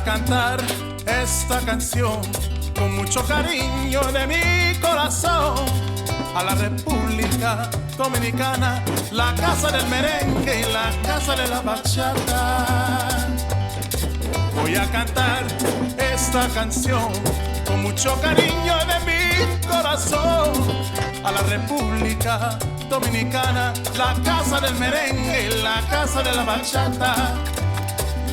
cantar esta canción con mucho cariño de mi corazón a la República Dominicana, la casa del merengue y la casa de la bachata. Voy a cantar esta canción con mucho cariño de mi corazón a la República Dominicana, la casa del merengue y la casa de la bachata.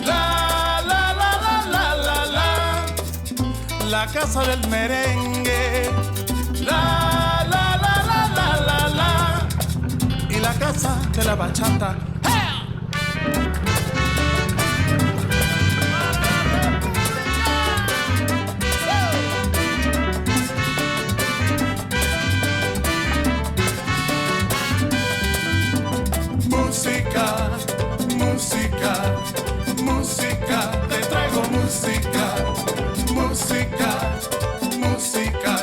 La, la, la, la, la, la, la, la casa del merengue. La, la, la, la, la, la, la, y la casa de la bachata. Música, música, música, te traigo música, música, música,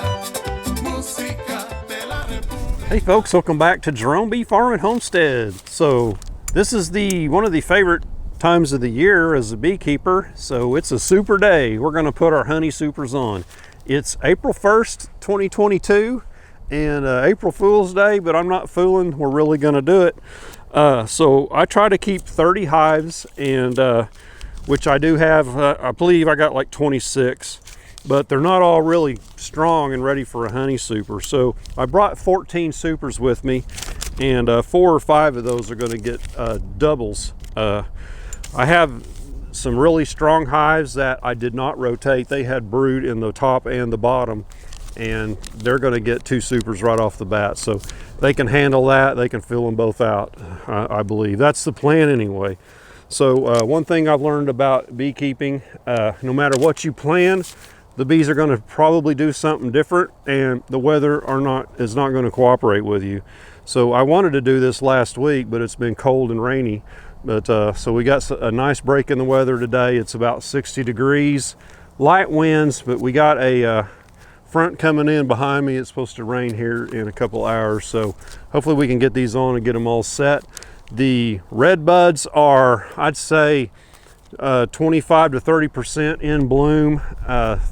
música de la República. Hey folks, welcome back to Jerome Bee Farm and Homestead. So this is one of the favorite times of the year as a beekeeper. So it's a super day. We're going to put our honey supers on. It's April 1st, 2022 and April Fool's Day, but I'm not fooling. We're really going to do it. So I try to keep 30 hives, and which I do have. I believe I got like 26, but they're not all really strong and ready for a honey super. So I brought 14 supers with me, and 4 or 5 of those are going to get doubles. I have some really strong hives that I did not rotate. They had brood in the top and the bottom, and they're going to get 2 supers right off the bat. So they can handle that. They can fill them both out, I believe. That's the plan anyway. So one thing I've learned about beekeeping, no matter what you plan, the bees are going to probably do something different, and the weather is not going to cooperate with you. So I wanted to do this last week, but it's been cold and rainy. But so we got a nice break in the weather today. It's about 60 degrees, light winds, but we got a front coming in behind me. It's supposed to rain here in a couple hours, so hopefully we can get these on and get them all set. The red buds are, I'd say, 25 to 30% in bloom.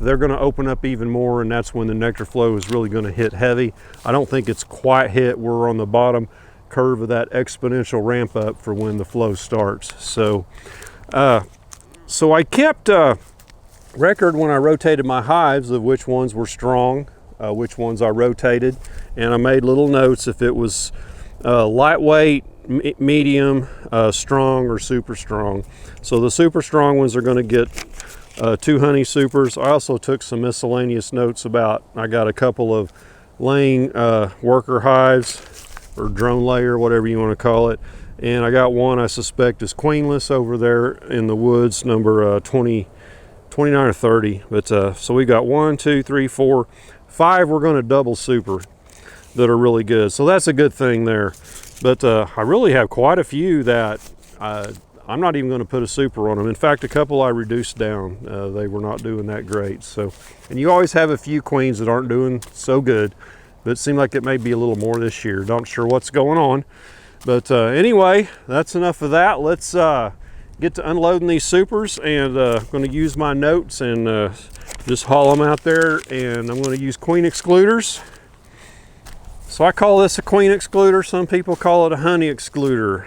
They're going to open up even more, and that's when the nectar flow is really going to hit heavy. I don't think it's quite hit. We're on the bottom curve of that exponential ramp up for when the flow starts. So I kept record when I rotated my hives of which ones were strong, which ones I rotated, and I made little notes if it was lightweight, medium, strong, or super strong. So the super strong ones are going to get 2 honey supers. I also took some miscellaneous notes about, I got a couple of laying worker hives, or drone layer, whatever you want to call it, and I got one I suspect is queenless over there in the woods, number 29 or 30. But so we got 1, 2, 3, 4, 5 we're going to double super that are really good, so that's a good thing there. But I really have quite a few that I'm not even going to put a super on them. In fact, a couple I reduced down. They were not doing that great. So, and you always have a few queens that aren't doing so good, but it seemed like it may be a little more this year. Not sure what's going on. But anyway, that's enough of that. Let's get to unloading these supers, and I'm going to use my notes and just haul them out there. And I'm going to use queen excluders. So I call this a queen excluder. Some people call it a honey excluder.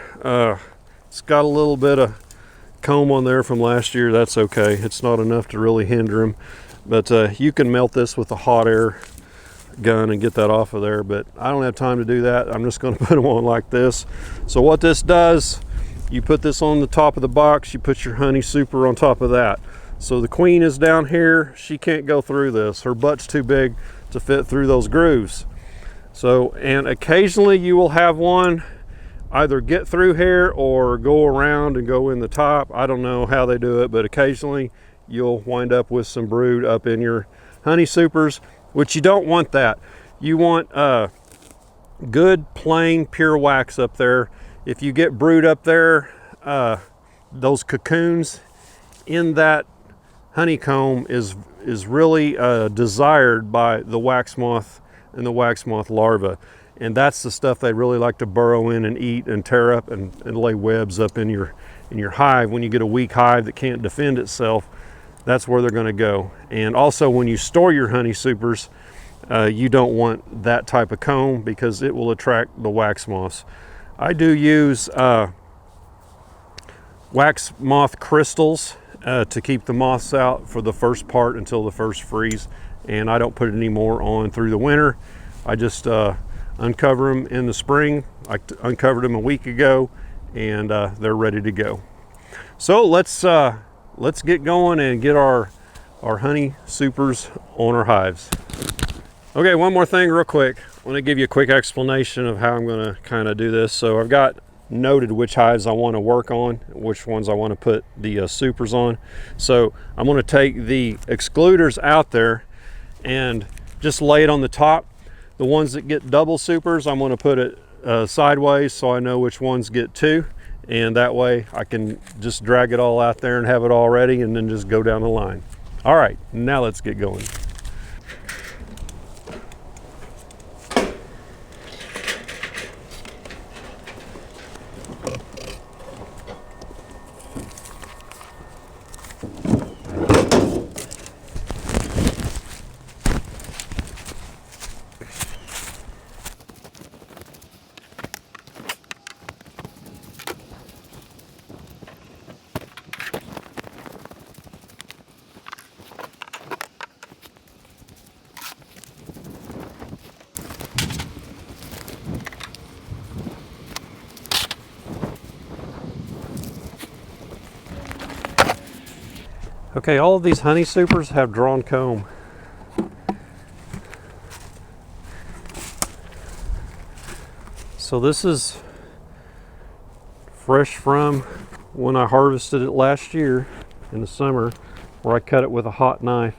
It's got a little bit of comb on there from last year. That's okay. It's not enough to really hinder them. But you can melt this with a hot air gun and get that off of there. But I don't have time to do that. I'm just going to put them on like this. So what this does, you put this on the top of the box, you put your honey super on top of that. So the queen is down here. She can't go through this. Her butt's too big to fit through those grooves. So, and occasionally you will have one either get through here or go around and go in the top. I don't know how they do it, but occasionally you'll wind up with some brood up in your honey supers, which you don't want that. You want good, plain, pure wax up there. If you get brood up there, those cocoons in that honeycomb is really desired by the wax moth and the wax moth larva, and that's the stuff they really like to burrow in and eat and tear up and lay webs up in your hive. When you get a weak hive that can't defend itself, that's where they're going to go. And also when you store your honey supers, you don't want that type of comb because it will attract the wax moths. I do use wax moth crystals to keep the moths out for the first part until the first freeze, and I don't put any more on through the winter. I just uncover them in the spring. I uncovered them a week ago, and they're ready to go. So let's get going and get our honey supers on our hives. Okay, one more thing real quick. I want to give you a quick explanation of how I'm going to kind of do this. So I've got noted which hives I want to work on, which ones I want to put the supers on. So I'm going to take the excluders out there and just lay it on the top. The ones that get double supers, I'm going to put it sideways so I know which ones get two, and that way I can just drag it all out there and have it all ready and then just go down the line. All right, now let's get going. Okay, all of these honey supers have drawn comb. So this is fresh from when I harvested it last year in the summer, where I cut it with a hot knife,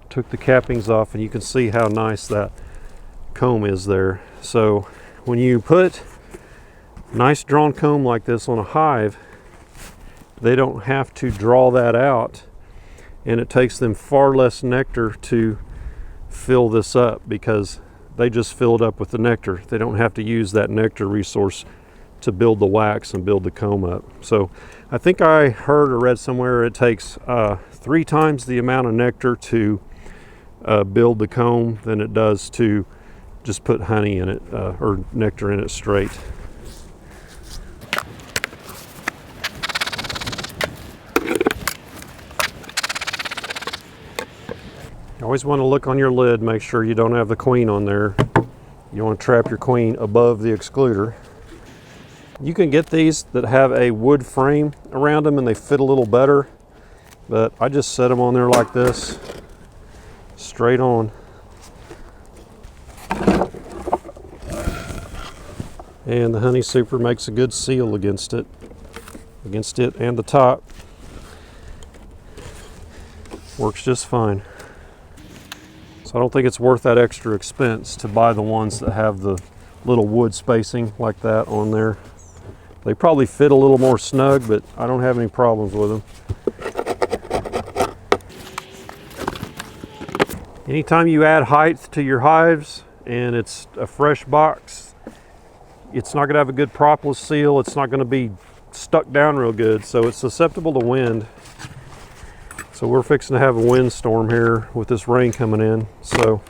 took the cappings off, and you can see how nice that comb is there. So when you put nice drawn comb like this on a hive, they don't have to draw that out, and it takes them far less nectar to fill this up because they just fill it up with the nectar. They don't have to use that nectar resource to build the wax and build the comb up. So I think I heard or read somewhere it takes 3 times the amount of nectar to build the comb than it does to just put honey in it or nectar in it straight. You always want to look on your lid, make sure you don't have the queen on there. You want to trap your queen above the excluder. You can get these that have a wood frame around them and they fit a little better, but I just set them on there like this, straight on. And the honey super makes a good seal against it and the top. Works just fine. So I don't think it's worth that extra expense to buy the ones that have the little wood spacing like that on there. They probably fit a little more snug, but I don't have any problems with them. Anytime you add height to your hives and it's a fresh box, it's not going to have a good propolis seal. It's not going to be stuck down real good, so it's susceptible to wind. So we're fixing to have a windstorm here with this rain coming in. So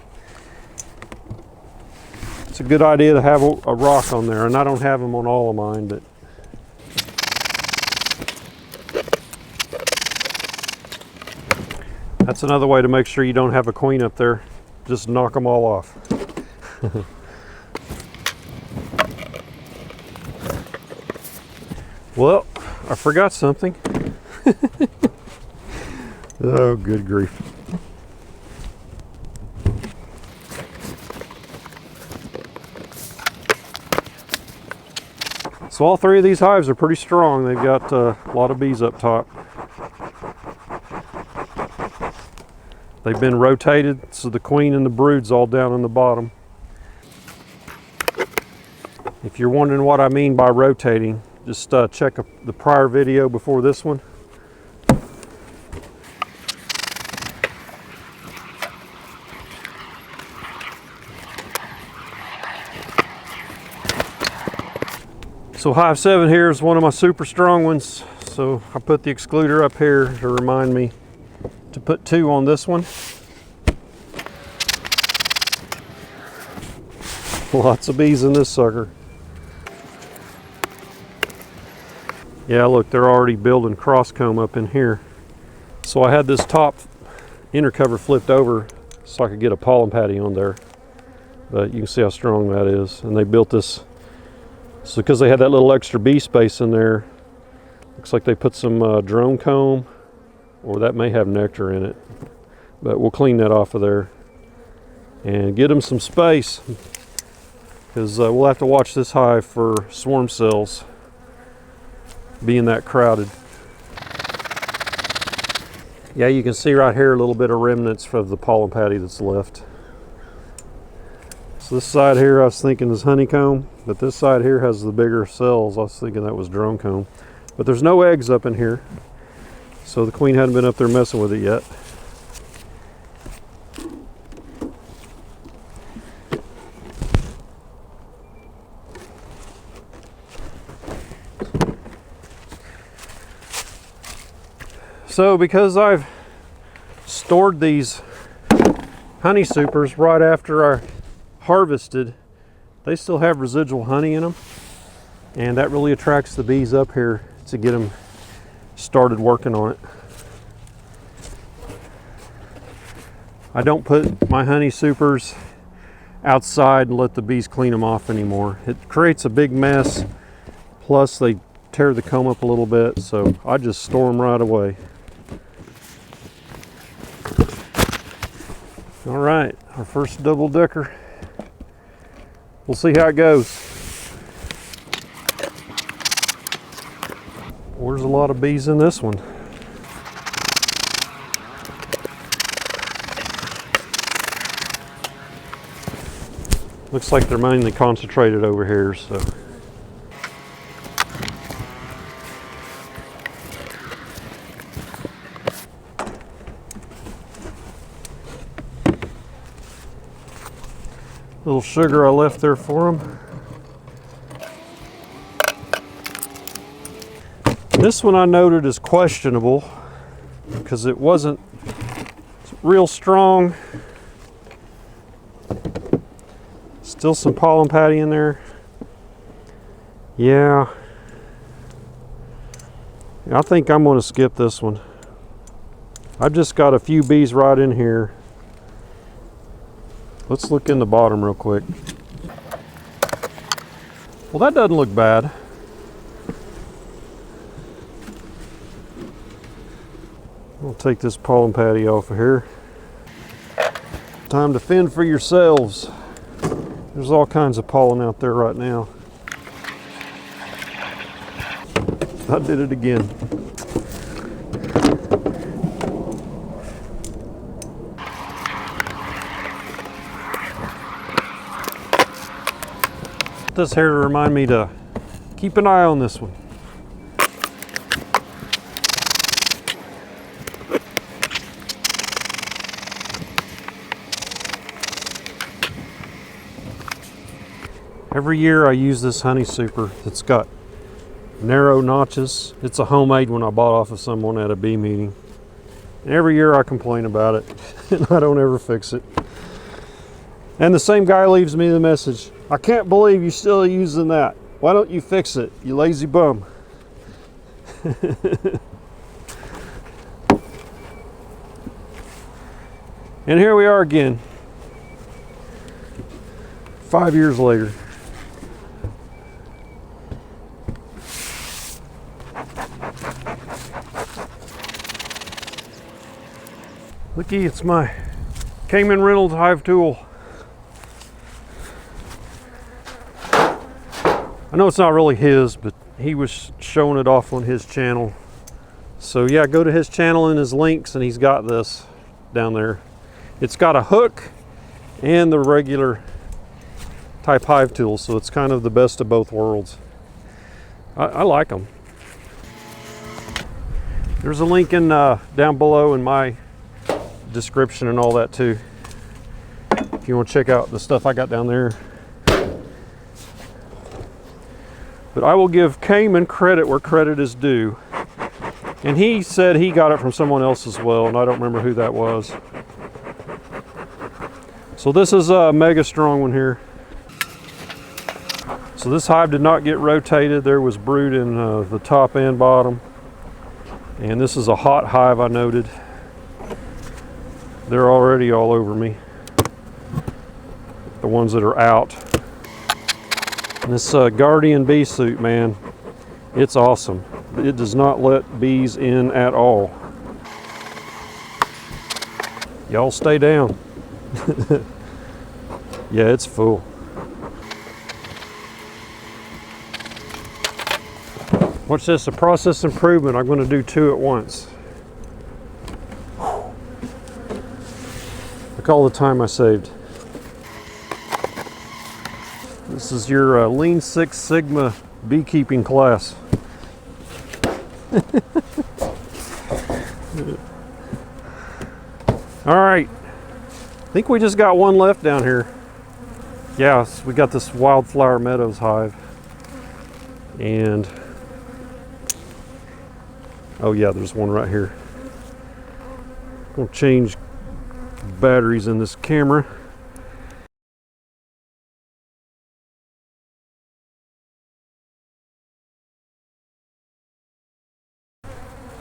it's a good idea to have a rock on there, and I don't have them on all of mine, but that's another way to make sure you don't have a queen up there. Just knock them all off. Well, I forgot something. Oh, good grief. So all 3 of these hives are pretty strong. They've got a lot of bees up top. They've been rotated, so the queen and the brood's all down in the bottom. If you're wondering what I mean by rotating, just check the prior video before this one. So Hive 7 here is one of my super strong ones, so I put the excluder up here to remind me to put 2 on this one. Lots of bees in this sucker. Yeah, look, they're already building cross comb up in here. So I had this top inner cover flipped over so I could get a pollen patty on there. But you can see how strong that is. And they built this, so because they had that little extra bee space in there, looks like they put some drone comb, or that may have nectar in it. But we'll clean that off of there and get them some space, because we'll have to watch this hive for swarm cells being that crowded. Yeah, you can see right here a little bit of remnants from the pollen patty that's left. So this side here I was thinking is honeycomb, but this side here has the bigger cells. I was thinking that was drone comb. But there's no eggs up in here, so the queen hadn't been up there messing with it yet. So because I've stored these honey supers right after I harvested, they still have residual honey in them, and that really attracts the bees up here to get them started working on it. I don't put my honey supers outside and let the bees clean them off anymore. It creates a big mess, plus they tear the comb up a little bit, so I just store them right away. All right, our first double decker. We'll see how it goes. There's a lot of bees in this one. Looks like they're mainly concentrated over here, so. Little sugar I left there for them. This one I noted is questionable because it wasn't real strong. Still some pollen patty in there. Yeah. I think I'm going to skip this one. I've just got a few bees right in here. Let's look in the bottom real quick. Well, that doesn't look bad. We'll take this pollen patty off of here. Time to fend for yourselves. There's all kinds of pollen out there right now. I did it again. This here to remind me to keep an eye on this one. Every year I use this honey super that's got narrow notches. It's a homemade one I bought off of someone at a bee meeting. And every year I complain about it and I don't ever fix it. And the same guy leaves me the message, "I can't believe you're still using that. Why don't you fix it, you lazy bum?" And here we are again, 5 years later. Looky, it's my Cayman Reynolds hive tool. I know it's not really his, but he was showing it off on his channel. So yeah, go to his channel and his links, and he's got this down there. It's got a hook and the regular type hive tool, so it's kind of the best of both worlds. I like them. There's a link in down below in my description and all that too, if you want to check out the stuff I got down there. But I will give Cayman credit where credit is due. And he said he got it from someone else as well, and I don't remember who that was. So this is a mega strong one here. So this hive did not get rotated. There was brood in the top and bottom. And this is a hot hive, I noted. They're already all over me. The ones that are out. And this Guardian bee suit, man, it's awesome. It does not let bees in at all. Y'all stay down. Yeah, it's full. What's this? A process improvement. I'm going to do 2 at once. Look all the time I saved. This is your Lean Six Sigma beekeeping class. All right. I think we just got one left down here. Yeah, so we got this Wildflower Meadows hive. And oh yeah, there's one right here. I'm gonna change batteries in this camera.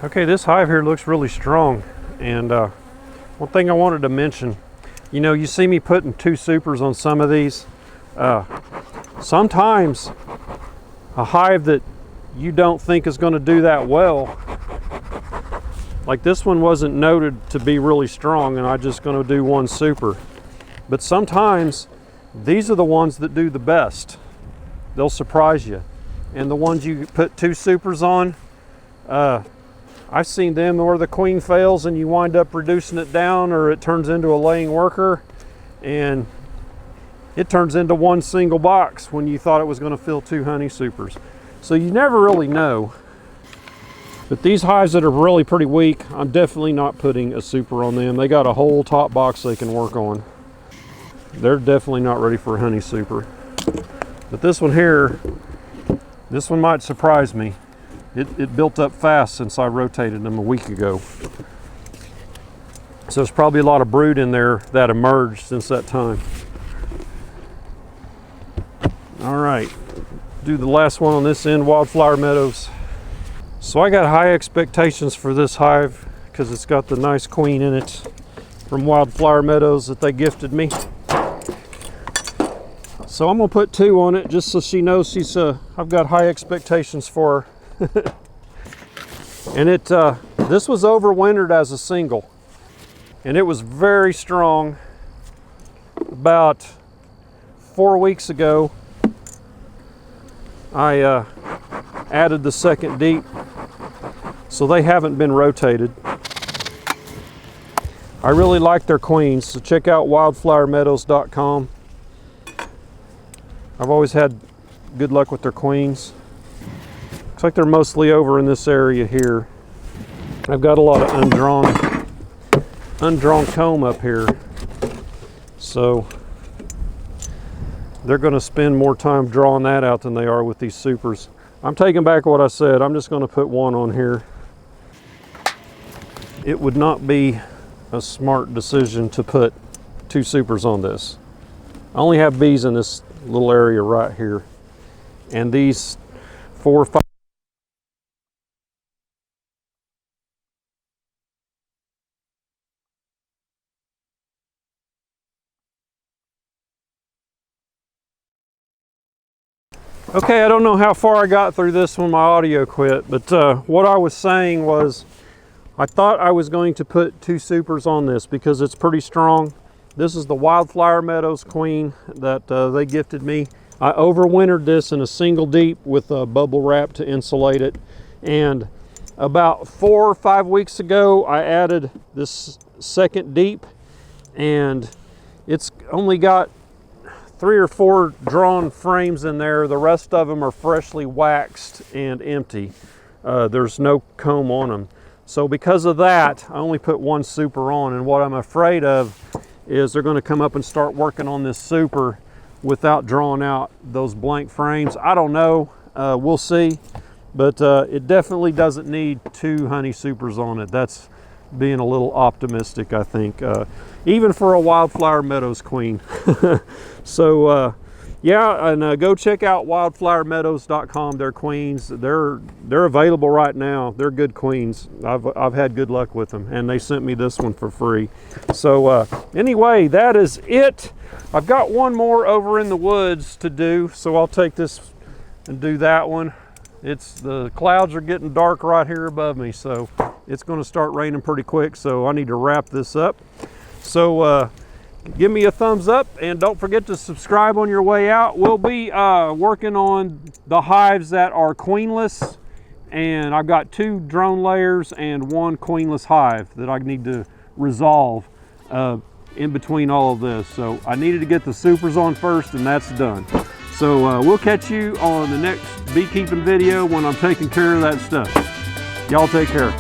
Okay, this hive here looks really strong. And one thing I wanted to mention, you know, you see me putting 2 supers on some of these. Sometimes a hive that you don't think is going to do that well, like this one wasn't noted to be really strong, and I'm just going to do 1 super. But sometimes these are the ones that do the best. They'll surprise you. And the ones you put 2 supers on, I've seen them where the queen fails and you wind up reducing it down, or it turns into a laying worker and it turns into 1 single box when you thought it was going to fill 2 honey supers. So you never really know. But these hives that are really pretty weak, I'm definitely not putting a super on them. They got a whole top box they can work on. They're definitely not ready for a honey super. But this one here, this one might surprise me. It built up fast since I rotated them a week ago. So there's probably a lot of brood in there that emerged since that time. All right, do the last one on this end, Wildflower Meadows. So I got high expectations for this hive because it's got the nice queen in it from Wildflower Meadows that they gifted me. So I'm gonna put 2 on it just so she knows I've got high expectations for her. And this was overwintered as a single, and it was very strong. About 4 weeks ago, I added the second deep, so they haven't been rotated. I really like their queens, so check out wildflowermeadows.com. I've always had good luck with their queens. Looks like they're mostly over in this area here. I've got a lot of undrawn comb up here. So they're going to spend more time drawing that out than they are with these supers. I'm taking back what I said. I'm just going to put 1 on here. It would not be a smart decision to put 2 supers on this. I only have bees in this little area right here. And these 4 or 5. Okay, I don't know how far I got through this when my audio quit, but what I was saying was I thought I was going to put 2 supers on this because it's pretty strong. This is the Wildflower Meadows queen that they gifted me. I overwintered this in a single deep with a bubble wrap to insulate it. And about 4 or 5 weeks ago, I added this second deep, and it's only got 3 or 4 drawn frames in there. The rest of them are freshly waxed and empty. There's no comb on them. So because of that, I only put 1 super on, and what I'm afraid of is they're going to come up and start working on this super without drawing out those blank frames. I don't know, we'll see. but it definitely doesn't need 2 honey supers on it. That's being a little optimistic, I think, even for a Wildflower Meadows queen. So yeah, and go check out wildflowermeadows.com. Their queens, they're available right now. They're good queens. I've had good luck with them, and they sent me this one for free. So anyway, that is it. I've got one more over in the woods to do, so I'll take this and do that one. The clouds are getting dark right here above me, so it's going to start raining pretty quick, so I need to wrap this up. So give me a thumbs up, and don't forget to subscribe on your way out. We'll be working on the hives that are queenless, and I've got 2 drone layers and 1 queenless hive that I need to resolve in between all of this. So I needed to get the supers on first, and that's done. So we'll catch you on the next beekeeping video when I'm taking care of that stuff. Y'all take care.